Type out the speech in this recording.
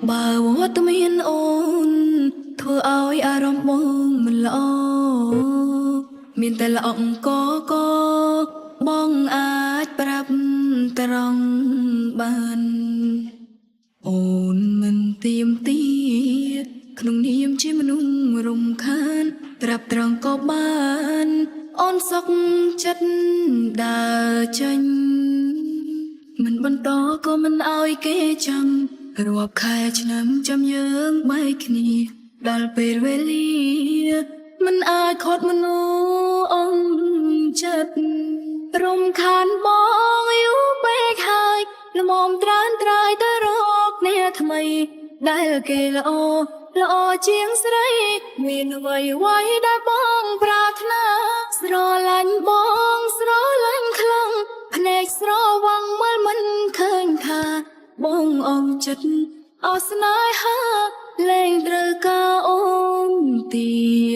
បើវត្តមានអូនធ្វើឲ្យអារម្មណ៍បងមិនល្អមានតែល្អអង្គកបងអាចប្រាប់ត្រង់បានអូនមិនទៀមទាក្នុងនាមជាមនុស្សរំខានត្រាប់ត្រង់ក៏បានអូនសុខចិត្តដើរចេញមិនបន្តក៏មិនឲ្យគេចាំរាប់ខែឆ្នាំចាំយើងបែកគ្នាដល់ពេលវេលាមិនអាចខត់មនុស្សអងចិត្តរំខានបងយូរពេកហើយល្មមត្រានត្រើយទៅរកអ្នកថ្មីដែលគេល្អជាងស្រីមានអ្វីដែលបងប្រាថ្នាស្រឡាញ់បងស្រឡាញ់ខ្លាំងភ្នែកស្រវាំងមើលមិនឃើញថាបងអងចិត្តអស់ស្នេហាលែងត្រូវការអូនទៀត